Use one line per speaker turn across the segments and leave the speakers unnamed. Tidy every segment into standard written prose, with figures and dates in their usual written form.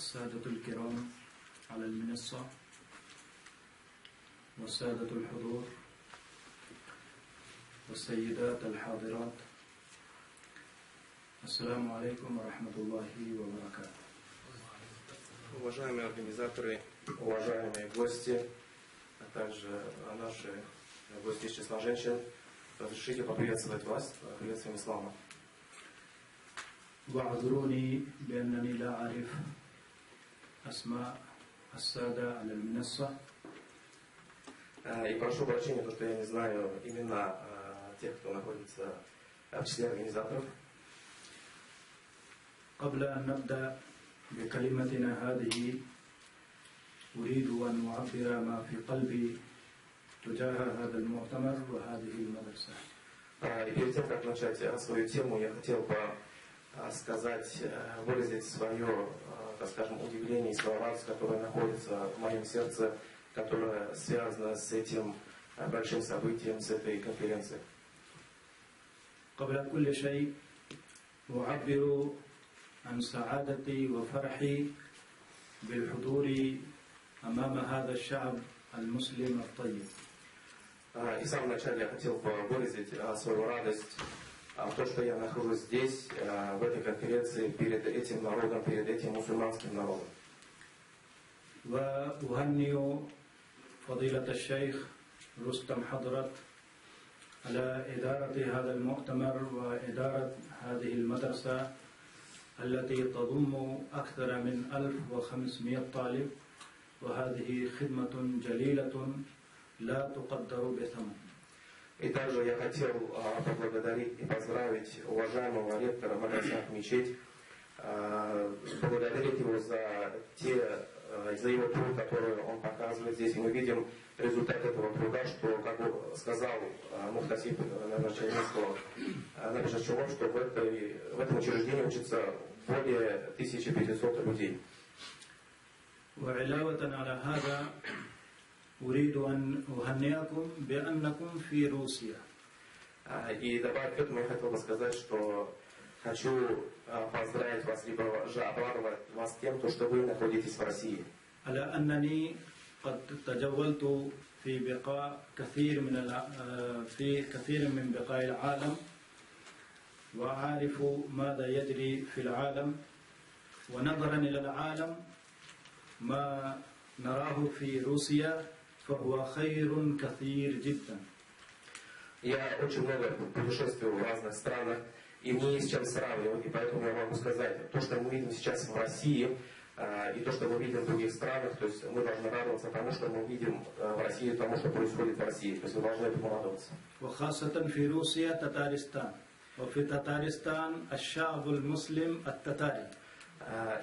السادة الكرام على المنصة والسادة الحضور والسيدات الحاضرات، السلام عليكم ورحمة الله وبركاته.
Уважаемые организаторы, уважаемые гости, а также наши гости из числа женщин, разрешите поприветствовать вас приветствием ислама.
واعذروني بأنني لا أعرف أسماء السادة على المنصة.
И прошу прощения, что я не знаю имена тех, кто находится в числе организаторов.
قبل أن نبدأ بكلمتنا هذه أريد أن أعبر ما في قلبي تجاه هذا المؤتمر وهذه المدرسة.
И перед тем, как начать свою тему, я хотел бы сказать, выразить свое, так скажем, удивление и свою радость, которая находится в моем сердце, которая связана с этим большим событием, с этой конференцией.
قبل كل شيء أعبر عن سعادتي وفرحي بالحضور أمام هذا الشعب المسلم الطيب.
И в самом начале я хотел бы выразить свою радость в том, что я нахожусь здесь, в этой конференции, перед этим народом, перед этим мусульманским народом.
وأهنئ فضيلة الشيخ رستم حضرت على إدارة هذا المؤتمر وإدارة هذه المدرسة التي تضم أكثر من 1500 طالب، وهذه خدمة جليلة لا تقدر بثمن.
И также я хотел поблагодарить и поздравить уважаемого ректора Магасиат мечеть, поблагодарить его за его труд, который он показывает здесь. И мы видим результат этого труда, что, как сказал Мухтасиб Чернецкого, что в этом учреждении учатся более 1500 людей.
وعلاوة على هذا أريد أن أهنئكم بأنكم في روسيا.
И добавить к этому я хотел бы сказать, что хочу поздравить вас, либо же обрадовать вас тем, что вы находитесь в России.
على أنني قد تجولت في بقاع كثير من بقاع العالم وأعرف ماذا يجري في العالم، ونظرا إلى العالم ما نراه في روسيا فهو خير كثير جدا.
Я очень много путешествую в разных странах, и мне есть с чем сравнивать, и поэтому я могу сказать, то, что мы видим сейчас в России, и то, что мы видим в других странах, то есть мы должны радоваться тому, что мы видим в России, тому, что происходит в России, то есть мы должны этому радоваться.
وخاصة في روسيا تتارستان، وفي تتارستان الشعب المسلم التتاري.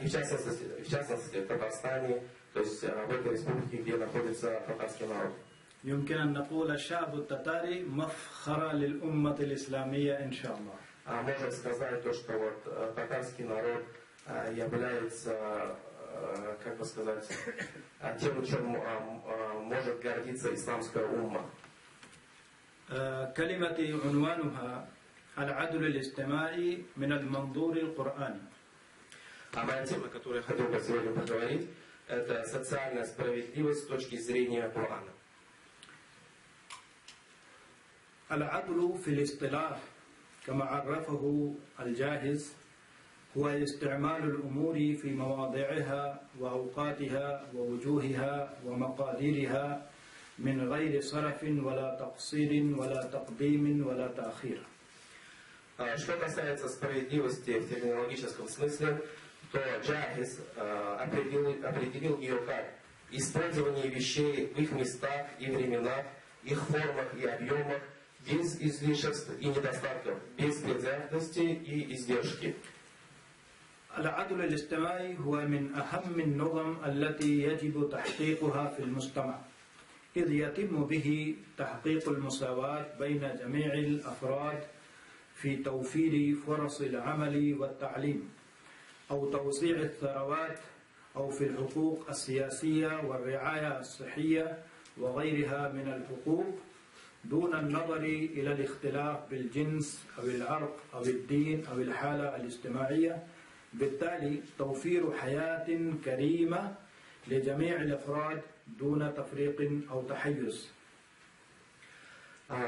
И в частности в Татарстане, то есть в этой республике, где находится татарский народ.
يمكن أن نقول الشعب التتاري مفخرة للأمة الإسلامية إن شاء الله.
Можно сказать то, что вот татарский народ является, как бы сказать, тем, чем может гордиться исламская умма.
كلمتي عنوانها العدل الاجتماعي من المنظور القرآني.
А моя тема, которую я хотел бы сегодня поговорить, это социальная справедливость с точки зрения Корана.
العدل في الاصطلاح كما عرفه الجاهز هو استعمال الأمور في مواضعها وأوقاتها ووجوهها ومقاديرها من غير صرف ولا تقصير ولا тaqdim ولا تأخير.
Что касается справедливости в терминологическом смысле, то Джахис определил ее как использование вещей в их местах и временах, их формах и объемах, без излишеств и недостатков, без предвзятости и издержки.
العدل الاجتماعي هو من أهم النظم التي يجب تحقيقها في المجتمع، إذ يتم به تحقيق المساواة بين جميع الأفراد في توفير فرص العمل والتعليم، أو توزيع الثروات، أو في الحقوق السياسية والرعاية الصحية وغيرها من الحقوق، دون النظر إلى الاختلاف بالجنس أو العرق أو الدين أو الحالة الاجتماعية، بالتالي توفير حياة كريمة لجميع الأفراد دون تفريق أو تحيز.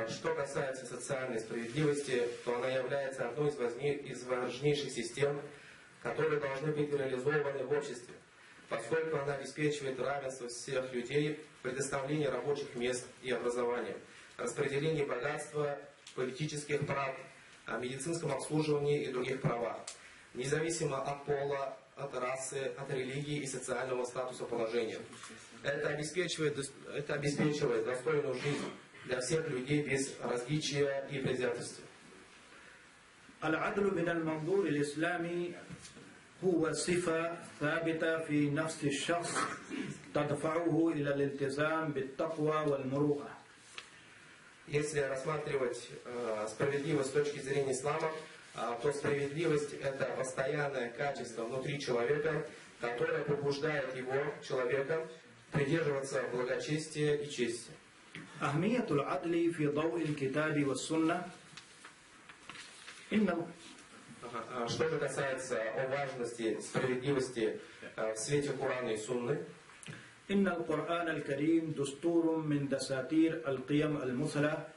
Что касается социальной справедливости, то она является одной из важнейших систем, которые должны быть реализованы в обществе, поскольку она обеспечивает равенство всех людей в предоставлении рабочих мест и образования, распределении богатства, политических прав, о медицинском обслуживании и других правах, независимо от пола, от расы, от религии и социального статуса положения. Это обеспечивает достойную жизнь для всех людей без различия и предвзятости.
العدل من المنظور الإسلامي هو صفة ثابتة في نفس الشخص تدفعه إلى الالتزام بالتقوى والمروءة.
Если рассматривать справедливость с точки зрения ислама, то справедливость – это постоянное качество внутри человека, которое побуждает его, человека, придерживаться благочестия и чести.
أهمية العدل في ضوء الكتاب والسنة
Что же касается о важности справедливости в свете Корана и Сунны,
إن القرآن الكريم دستور من دساتير القيم المثلى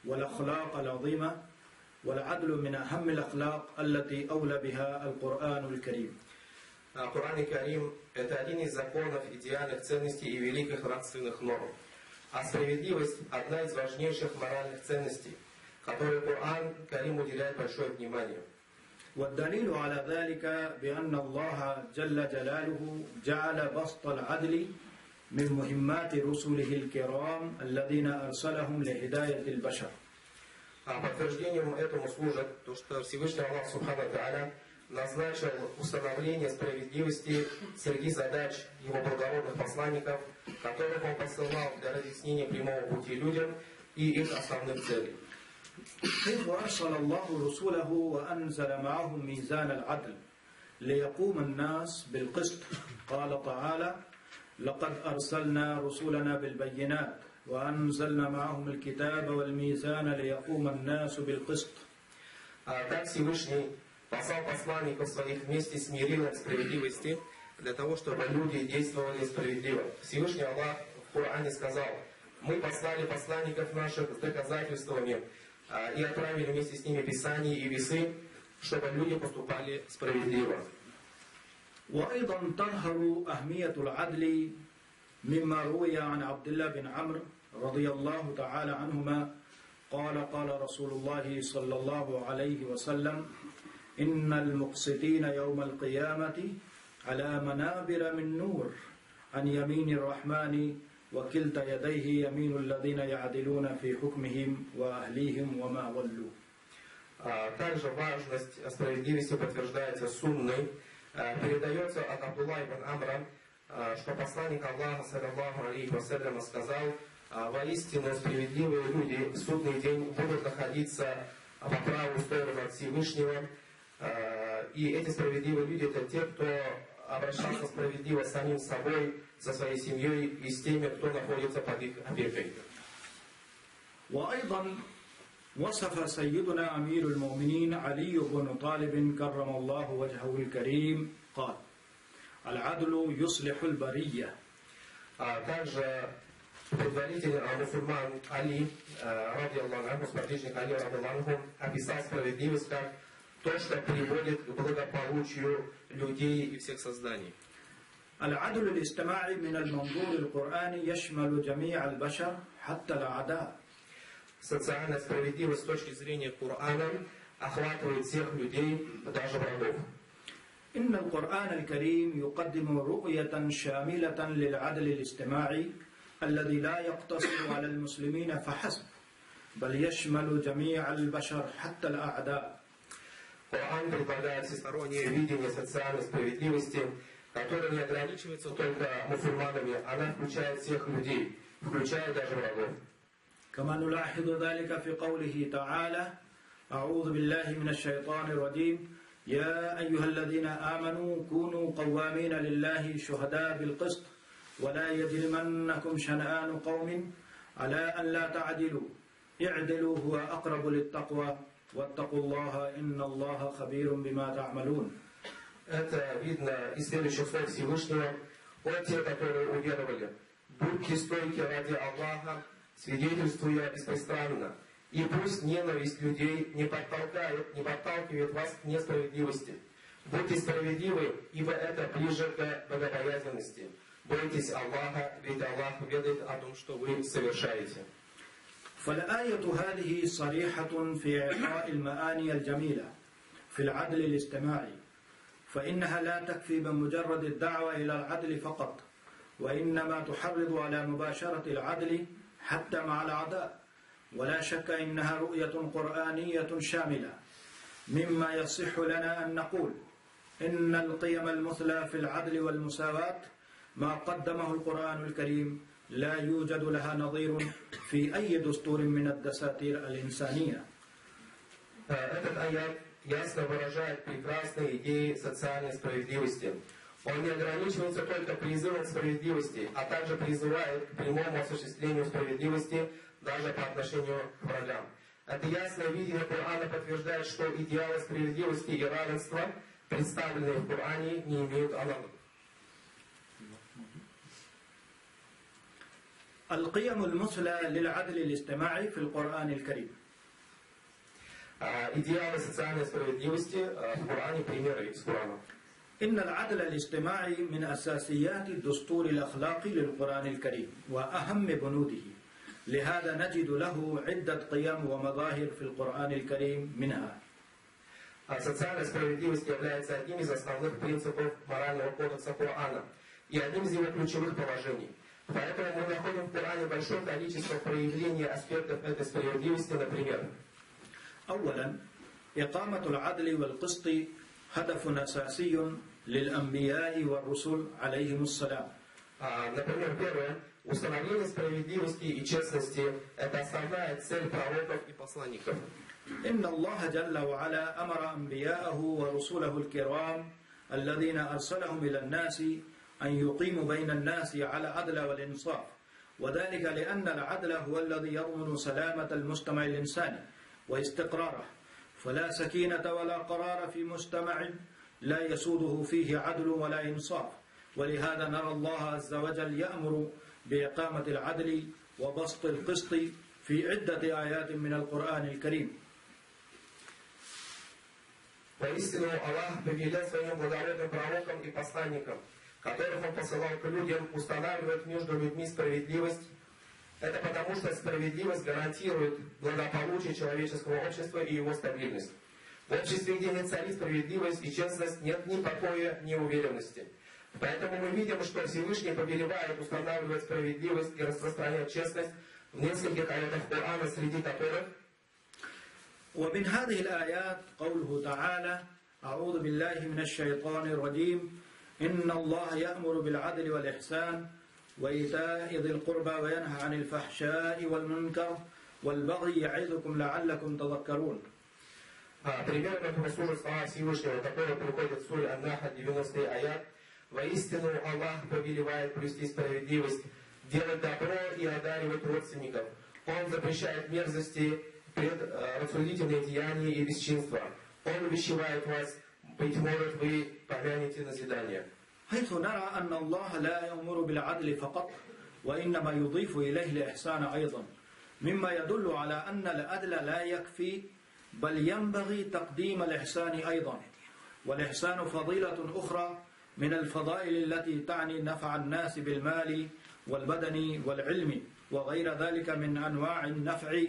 والأخلاق العظيمة والعدل من أهم الأخلاق التي أولى بها القرآن الكريم.
Коран и Карим – это один из законов идеальных ценностей и великих нравственных норм. А справедливость – одна из важнейших моральных ценностей, которой Коран и Карим уделяет большое внимание.
والدليل على ذلك بأن الله جل جلاله جعل بسط العدل من مهمات رسله الكرام الذين أرسلهم لهداية البشر.
Подтверждением этому служит то, что Всевышний Аллах Субхану ва Тааля назначил установление справедливости среди задач его благородных посланников, которых он посылал для разъяснения прямого пути людям и их основных целей.
حيث أرسل الله رسوله وأنزل معهم ميزان العدل ليقوم الناس بالقسط. قال تعالى: لقد أرسلنا رسلنا بالبينات وأنزلنا معهم الكتاب والميزان ليقوم الناس بالقسط.
Так Всевышний послал посланников своих вместе с мерилом справедливости для того, чтобы люди действовали справедливо. Всевышний Аллах в Коране сказал: мы послали посланников наших с доказательствами и отправили вместе с ними Писания и весы, чтобы люди поступали справедливо.
وأيضا تظهر أهمية العدل مما روي عن عبد الله بن عمرو رضي الله تعالى عنهما قال رسول الله صلى الله عليه وسلم: إن المقسطين يوم القيامة على منابر من نور عن يمين الرحمن وكلتا يديه يمين الذين يعدلون في حكمهم وأهليهم وما ولوا.
Также важность справедливости подтверждается сунной. Передается от Абдулла ибн Амра, что посланник Аллаха, саллаллаху алейхи вассаляма, сказал: воистину справедливые люди в судный день будут находиться по правую сторону от Всевышнего. И эти справедливые люди — это те, кто обращался справедливо с самим собой, со своей семьей и с теми, кто находится под их опекой.
وأيضا وصف سيدنا أمير المؤمنين علي بن طالب كرم الله وجهه الكريم قال: العدل يصلح البرية.
Также предводитель мусульман Али, ради Аллаху, сподвижник Али, ради Аллаху, описал справедливость как то, что приводит к благополучию людей и всех созданий.
العدل الاجتماعي من المنظور القرآني يشمل جميع البشر حتى الأعداء.
Социальная справедливость с точки зрения Корана охватывает всех людей, даже врагов.
إن القرآن الكريم يقدم رؤية شاملة للعدل الاجتماعي الذي لا يقتصر على المسلمين فحسب بل يشمل جميع البشر حتى الأعداء.
Коран предлагает всестороннее видение социальной справедливости, которое не ограничивается только мусульманами, она включает всех людей, включая даже врагов.
كما نلاحظ ذلك في قوله تعالى: أعوذ بالله من الشيطان الرجيم يا أيها الذين آمنوا كونوا قوامين لله شهداء بالقسط ولا يجرمنكم شنآن قوم على أن لا تعدلوا اعدلوا هو أقرب للتقوى واتقوا الله إن الله خبير بما تعملون.
Это видно из следующих слов Всевышнего. «О те, которые уверовали, будьте стойки ради Аллаха, свидетельствуя беспристрастно, и пусть ненависть людей не подталкивает вас к несправедливости. Будьте справедливы, ибо это ближе к богобоязненности. Бойтесь Аллаха, ведь Аллах ведает о том, что вы совершаете».
فالآية هذه صريحة في إعطاء المعاني الجميلة في العدل الاجتماعي، فإنها لا تكفي بمجرد الدعوة إلى العدل فقط، وإنما تحرض على مباشرة العدل حتى مع الأعداء. ولا شك إنها رؤية قرآنية شاملة، مما يصح لنا أن نقول إن القيم المثلى في العدل والمساواة ما قدمه القرآن الكريم لا يوجد لها نظير في أي دستور من الدساتير الإنسانية.
Этот аят ясно выражает прекрасные идеи социальной справедливости. Он не ограничивается только призывом к справедливости, а также призывает к прямому осуществлению справедливости даже по отношению к врагам. Это ясное видение Корана подтверждает, что идеалы справедливости и равенства, представленные в Коране, не имеют аналогов.
القيم المثلى للعدل الاجتماعي في القرآن الكريم.
Идеалы социальной справедливости в Коране, примеры из Корана.
إن العدل الاجتماعي من أساسيات الدستور الأخلاقي للقرآن الكريم وأهم بنوده، لهذا نجد له عدة قيم ومظاهر في القرآن الكريم منها.
Социальная справедливость является одним из основных принципов морального кодекса Корана и одним из его ключевых положений. Поэтому мы находим в Коране большое количество проявлений аспектов этой справедливости, например.
أولا إقامة العدل والقسط هدف أساسي للأنبياء والرسل عليهم السلام.
Например, первое. Установление справедливости и честности – это основная цель пророков и посланников.
إن الله جل وعلا أمر أنبياءه ورسوله الكرام الذين أرسلهم إلى الناس أن يقيموا بين الناس على عدل والإنصاف، وذلك لأن العدل هو الذي يضمن سلامة المجتمع الإنساني واستقراره، فلا سكينة ولا قرار في مجتمع لا يسوده فيه عدل ولا إنصاف. ولهذا نرى الله عز وجل يأمر بإقامة العدل وبسط القسط في عدة آيات من القرآن الكريم.
Поистину Аллах повелел своим благородным пророкам и посланникам, которых Он посылал к людям, устанавливать между людьми справедливость. Это потому, что справедливость гарантирует благополучие человеческого общества и его стабильность. В обществе, где нет царит справедливость и честность, нет ни покоя, ни уверенности. Поэтому мы видим, что Всевышний повелевает устанавливать справедливость и распространять честность в нескольких аятах Корана, среди которых
ومن هذه الآيات قوله تعالى: أعوذ بالله من الشيطان الرجيم إن الله يأمر بالعدل والإحسان وإيتاء ذي القربى وينهى عن الفحشاء والمنكر والبغي يعظكم لعلكم تذكرون.
Примерно этому служат слова Всевышнего, которые приходят в суре Ан-Нахл, 90-й аят. Воистину Аллах повелевает блюсти справедливость, делать добро и одаривать родственников. Он запрещает мерзости, предрассудительные деяния и бесчинства. Он увещевает вас, быть может, вы помянете назидание.
حيث نرى أن الله لا يأمر بالعدل فقط وإنما يضيف إليه الإحسان أيضا، مما يدل على أن العدل لا يكفي بل ينبغي تقديم الإحسان أيضا. والإحسان فضيلة أخرى من الفضائل التي تعني نفع الناس بالمال والبدن والعلم وغير ذلك من أنواع النفع.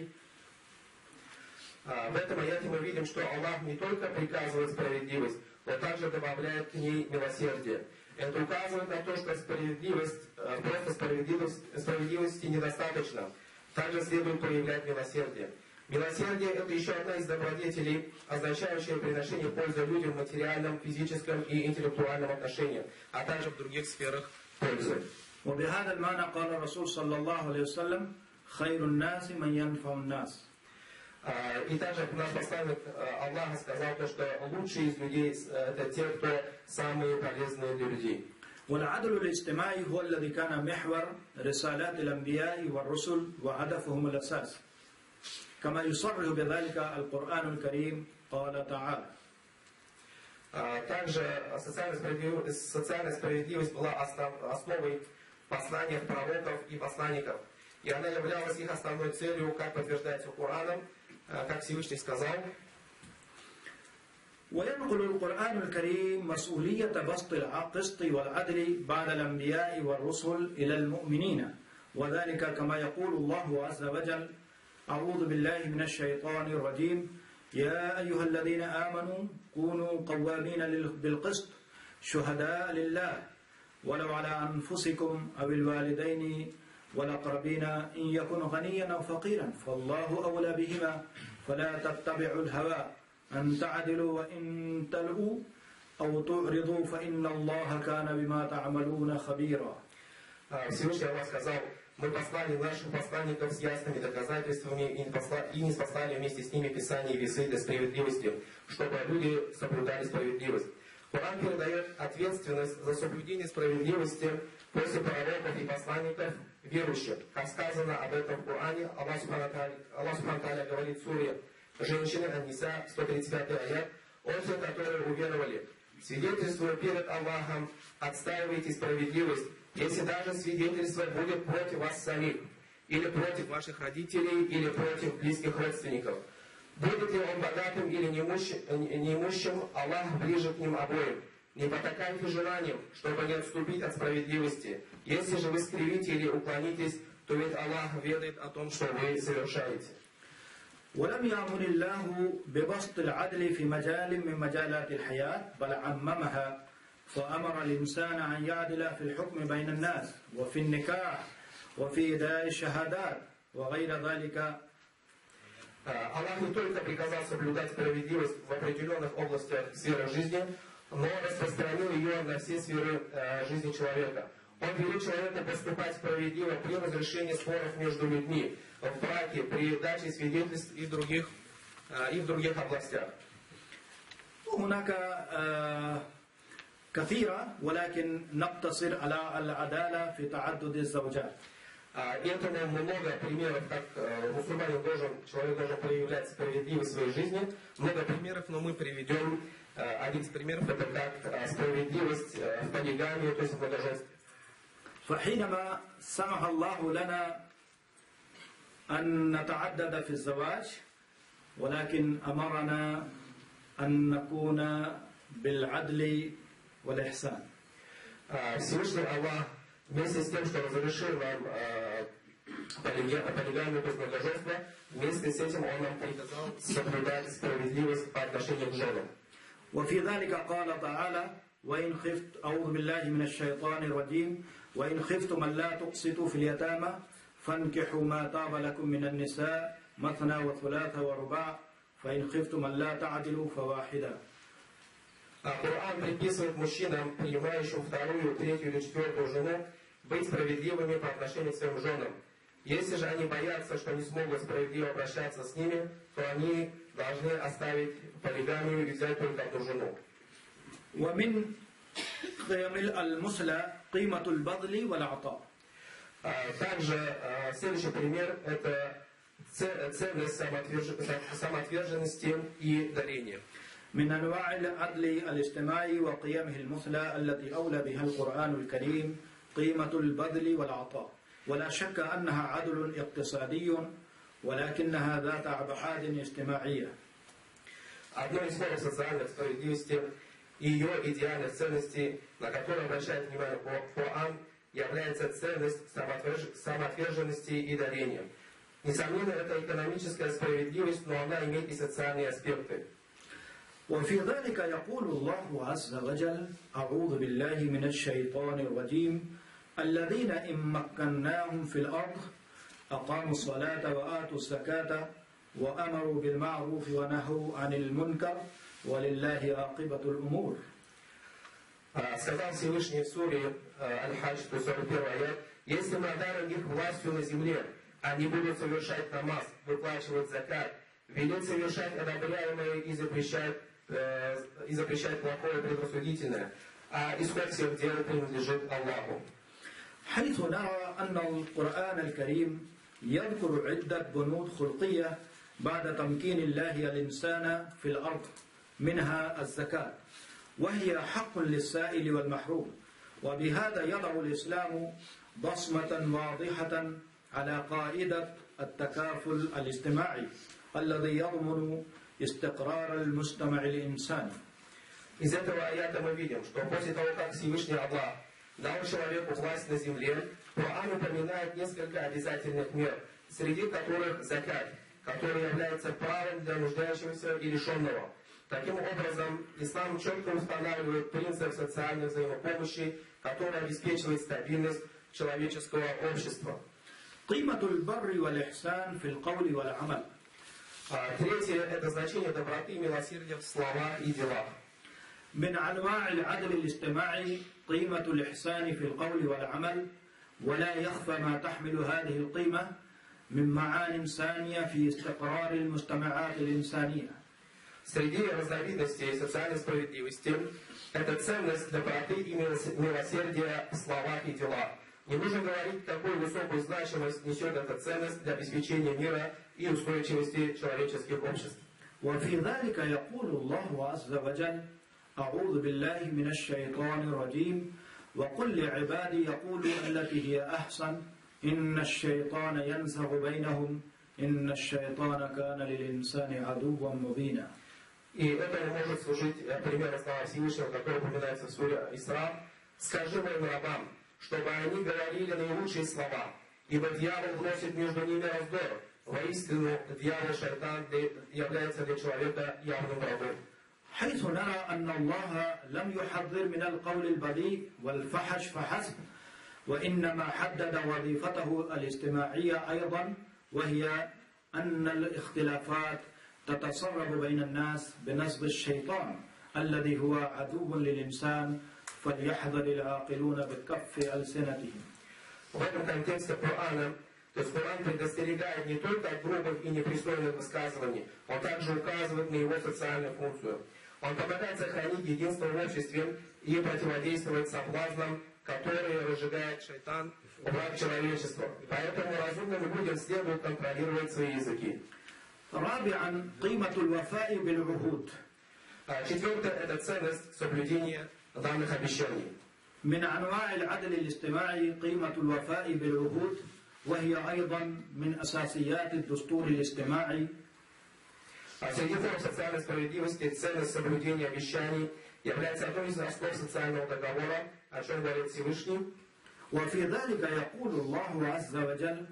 В этом аяте мы видим, что Аллах не только приказывает справедливость, но также добавляет к ней милосердие. Это указывает на то, что просто справедливости недостаточно. Также следует проявлять милосердие. Милосердие – это еще одна из добродетелей, означающая приношение пользы людям в материальном, физическом и интеллектуальном отношении, а также в других сферах пользы.
وبهذا المعنى قال الرسول صلى الله عليه وسلم: خير الناس من ينفع الناس.
И также наш посланник Аллаха сказал то, что лучшие из людей это те, кто самые полезные для людей.
والعدل الاجتماعي هو الذي كان محور رسالات الأنبياء والرسل وهدفهم الأساس، كما يصرح بذلك القرآن الكريم. قال تعالى:
Также социальная справедливость была основой посланий пророков и посланников. И она являлась их основной целью, как подтверждается Кораном, как Всевышний сказал.
وينقل القرآن الكريم مسؤولية بسط القسط والعدل بعد الأنبياء والرسل إلى المؤمنين، وذلك كما يقول الله عز وجل: أعوذ بالله من الشيطان الرجيم، يا أيها الذين آمنوا كونوا قوامين بالقسط شهداء لله ولو على أنفسكم أو الوالدين والأقربين إن يكن غنيا أو فقيرا فالله أولى بهما فلا تتبعوا الهوى أن تعدلوا وإن تلؤوا أو تعرضوا فإن الله كان بما تعملون خبيرا.
Всевышний Аллах сказал: мы послали наших посланников с ясными доказательствами и не спаслали вместе с ними Писание и весы для справедливости, чтобы люди соблюдали справедливость. Коран передает ответственность за соблюдение справедливости после пророков и посланников верующим. Как сказано об этом в Коране, Аллах Субхану Тааля говорит в суре «Женщины», Ан-Ниса, 135 аят: «О те, которые уверовали, свидетельствуя перед Аллахом, отстаивайте справедливость, если даже свидетельство будет против вас самих, или против ваших родителей, или против близких родственников. Будет ли он богатым или неимущим, Аллах ближе к ним обоим. Не потакайте желанием, чтобы не отступить от справедливости. Если же вы скривите или уклонитесь, то ведь Аллах ведает о том, что вы совершаете».
ولم يأمر الله ببسط العدل في مجال من مجالات الحياة بل عممها فأمر الإنسان أن يعدل في الحكم بين الناس وفي النكاح وفي إداء الشهادات وغير ذلك.
Аллах не только приказал соблюдать справедливость в определенных областях сферы жизни, но распространил ее на все сферы жизни человека. Он велит человеку поступать справедливо при разрешении споров между людьми, в браке, при даче свидетельств и в других областях.
هناك كثيرة ولكن نقتصر على العدالة في تعدد الزوجات.
Этому много примеров, как человек должен проявлять справедливость в своей жизни. Много примеров, но мы приведем один из примеров, это как справедливость в полигамии, то есть в многоженстве.
فحينما سمح الله لنا أن نتعدد في الزواج ولكن أمرنا أن نكون بالعدل والإحسان.
Всевышний Аллах вместе с тем, что разрешил нам полигамию, то есть многоженство, вместе с этим Он нам приказал соблюдать справедливость по отношению к женам.
وفي ذلك قال تعالى: وإن خفت أعوذ بالله من الشيطان الرجيم وإن خفتم ألا تقسطوا في اليتامى فانكحوا ما طاب لكم من النساء مثنى وثلاث ورباع فإن خفتم ألا تعدلوا فواحدا.
Коран предписывает мужчинам, принимающим вторую, третью или четвертую жену, быть справедливыми по отношению к своим женам. Если же они боятся, что не смогут справедливо обращаться с ними, то они должны оставить полигамию и взять только одну жену.
ومن قيم المثلى قيمة البذل والعطاء.
Также следующий пример – это ценность самоотверженности и дарения.
من أنواع العدل الاجتماعي وقيمه المثلى التي أولى بها القرآن الكريم قيمة البذل والعطاء، ولا شك أنها عدل اقتصادي ولكنها ذات أبعاد اجتماعية.
Одной из форм социальной справедливости и ее идеальных ценностей, на которые обращает внимание Коран, является ценность самоотверженности и дарения. Несомненно, это экономическая справедливость, но она имеет и социальные аспекты.
وفي ذلك يقول الله عز وجل: أعوذ بالله من الشيطان الرجيم الذين إن مكناهم في الأرض أقاموا الصلاة وآتوا الزكاة وأمروا بالمعروف ونهوا عن المنكر ولله عاقبة الأمور.
Сказал Всевышний в суре Аль-Хадж, 141 аят: если мы одарим их властью на земле, они будут совершать намаз, выплачивать закат, велят совершать одобряемое и запрещать плохое предрассудительное, а исход всех дел принадлежит Аллаху.
حيث نرى أن القرآن الكريم يذكر عدة بنود خلقية بعد تمكين الله الإنسان في الأرض منها الزكاة، وهي حق للسائل والمحروم. وبهذا يضع الإسلام بصمة واضحة على قاعدة التكافل الاجتماعي الذي يضمن استقرار المجتمع الإنساني.
Из этого аята мы видим, что после того, как Всевышний Аллах дал человеку власть на земле, Коран упоминает несколько обязательных мер, среди которых закат, который является правом для нуждающегося и лишенного. Таким образом, ислам четко устанавливает принцип социальной взаимопомощи, который обеспечивает стабильность человеческого общества.
قيمة البر والإحسان في القول والعمل.
Третье – это значение доброты и милосердия в словах и делах.
من أنواع العدل الاجتماعي قيمة الإحسان في القول والعمل، ولا يخفى ما تحمل هذه القيمة من معان سامية في استقرار المجتمعات الإنسانية.
Среди разновидностей социальной справедливости это ценность доброты и милосердия в словах и делах. Не нужно говорить, какую высокую значимость несет эта ценность для обеспечения мира и устойчивости человеческих обществ.
وفي ذلك يقول الله عز وجل: أعوذ بالله من الشيطان الرجيم وقل لعبادي يقولوا التي هي أحسن إن الشيطان ينزغ بينهم إن الشيطان كان للإنسان عدوا مبينا.
И это может служить примером слова Всевышнего, который упоминается в суре Исра. «Скажи моим рабам, чтобы они говорили наилучшие слова, ибо дьявол вносит между ними раздор. Воистину, дьявол шайтан является для человека явным врагом».
حيث نرى أن الله لم يحذر من القول البذيء والفحش فحسب، وإنما حدد وظيفته الاجتماعية أيضا، وهي أن الاختلافات تتسرب بين الناس بنصب الشيطان الذي هو عدو للإنسان، فليحذر العاقلون بكف ألسنتهم.
В этом контексте Корана, то есть Коран предостерегает не только от грубых и непристойных высказываний, он также указывает на его социальную функцию. Он помогает сохранить единство в обществе и противодействовать соблазнам, которые разжигает шайтан, враг человечества. Поэтому разумным людям следует контролировать свои языки.
رابعا قيمة الوفاء بالعهود.
Четвертое – это ценность соблюдения данных обещаний.
من أنواع العدل الاجتماعي قيمة الوفاء بالعهود، وهي أيضا من أساسيات الدستور الاجتماعي.
Среди форм социальной справедливости ценность соблюдения обещаний является одной из основ социального договора, о чем говорит Всевышний.
وفي ذلك يقول الله عز وجل: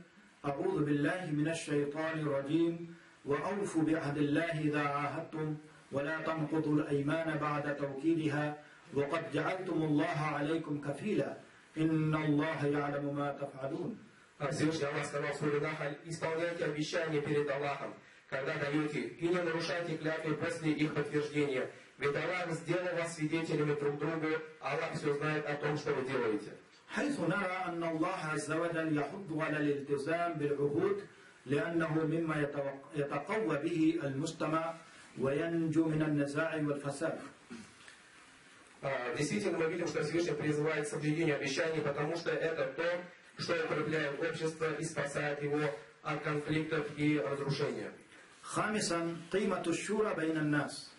أعوذ بالله من الشيطان الرجيم وأوفوا بعهد الله إذا عاهدتم ولا تنقضوا الأيمان بعد توكيدها وقد جعلتم الله عليكم كفيلا إن الله يعلم ما تفعلون.
Всевышний Аллах сказал в суре Нахаль: исполняйте обещания перед Аллахом, когда даете, и не нарушайте клятвы после их подтверждения. Ведь Аллах сделал вас свидетелями друг другу, Аллах все знает о том, что вы делаете.
حيث نرى أن الله عز وجل يحض على الالتزام بالعهود لأنه مما يتقوى به المجتمع وينجو من النزاع والفساد.
Действительно, мы видим, что Всевышний призывает к соблюдению обещаний, потому что это то, что укрепляет общество и спасает его от конфликтов и разрушения.
خامسا قيمة الشورى بين الناس.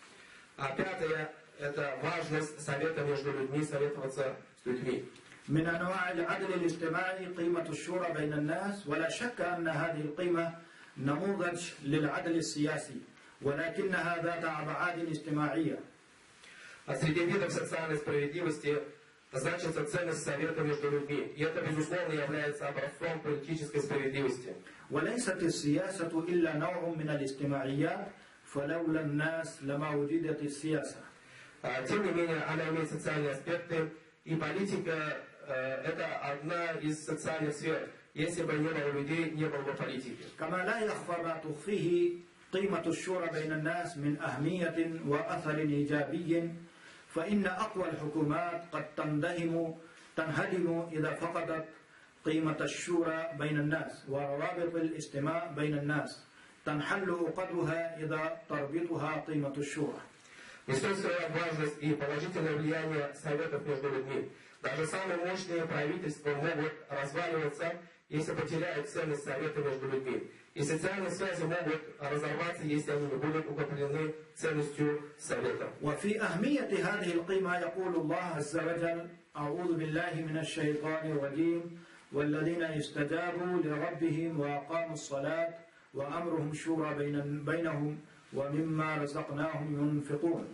Пятое – это важность совета между людьми, советоваться с людьми.
من أنواع العدل الاجتماعي قيمة الشورى بين الناس، ولا شك أن هذه القيمة نموذج للعدل السياسي، ولكنها ذات أبعاد اجتماعية.
Среди видов социальной справедливости значится ценность совета между людьми, и это, безусловно, является образцом политической справедливости.
وليست السياسة إلا نوع من الاجتماعيات، فلولا الناس لما وجدت السياسة.
Тем не менее, она имеет социальные аспекты, и политика это одна из социальных сфер. Если бы не было людей, не было бы политики.
كما لا يخفى ما تخفيه قيمة الشورى بين الناس من أهمية وأثر إيجابي، فإن أقوى الحكومات قد تنهدم إذا فقدت قيمة الشورى بين الناس وروابط الاجتماع بين الناس، تنحل عقدها إذا تربطها قيمة الشورى.
Не стоит скрывать важность и положительное влияние советов между людьми. Даже самые мощные правительства могут разваливаться, если потеряют ценность совета между людьми. И социальные связи могут разорваться, если они не будут укреплены ценностью совета.
وفي أهمية هذه القيمة يقول الله عز وجل: أعوذ بالله من الشيطان الرجيم والذين استجابوا لربهم وأقاموا الصلاة وأمرهم شورى بينهم ومما رزقناهم ينفقون.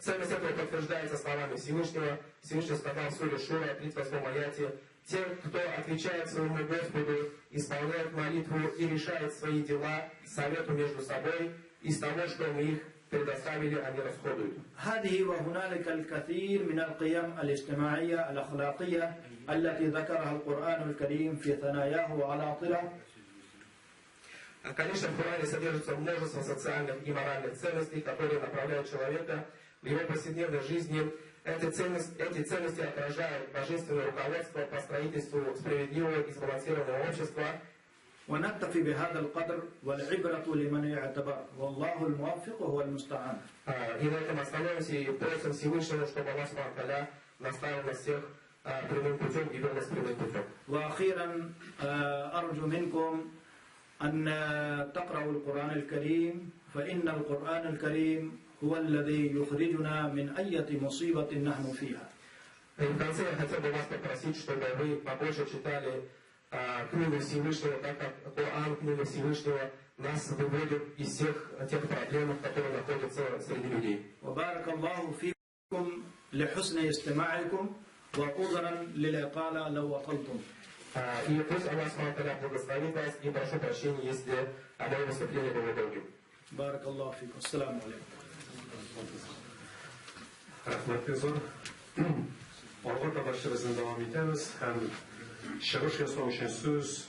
Ценность этого подтверждается словами Всевышнего. Всевышний сказал в суре Шура, 38 аяте: те, кто отвечает своему Господу, исполняет молитву и решает свои дела, совету между собой, из того, что мы их предоставили, они расходуют.
هذه وهنالك الكثير من القيم الاجتماعية الأخلاقية التي ذكرها القرآن الكريم في ثناياه وعلاطره.
Конечно, в Коране содержится множество социальных и моральных ценностей, которые направляют человека в его повседневной жизни. Эти ценности отражают божественное руководство по строительству справедливого и сбалансированного общества.
ونكتفي بهذا القدر والعبرة لمن يعتبر والله الموفق هو المستعان.
И на этом остановимся и просим Всевышнего, чтобы Аллах Субхану ва Тааля наставил нас всех прямым путем и вел нас прямым путем.
وأخيرا أرجو منكم أن تقرأوا القرآن الكريم فإن القرآن الكريم هو الذي يخرجنا من أي مصيبة نحن فيها.
И в конце я хотел бы вас попросить, чтобы вы побольше читали книгу Всевышнего, так как Коран, книга Всевышнего, нас выводит из всех тех проблем, которые находятся среди людей.
وبارك الله فيكم لحسن استماعكم وعذرا للإطالة لو أطلتم.
И пусть Аллах Субхану ва Тааля благословит вас, и прошу прощения, если мое выступление было долгим.
بارك الله فيكم. السلام عليكم.
Rahmatli zor. Alğa qardaşlarımızın devam ederiz. Hem Şeruş Yasoğuş'un söz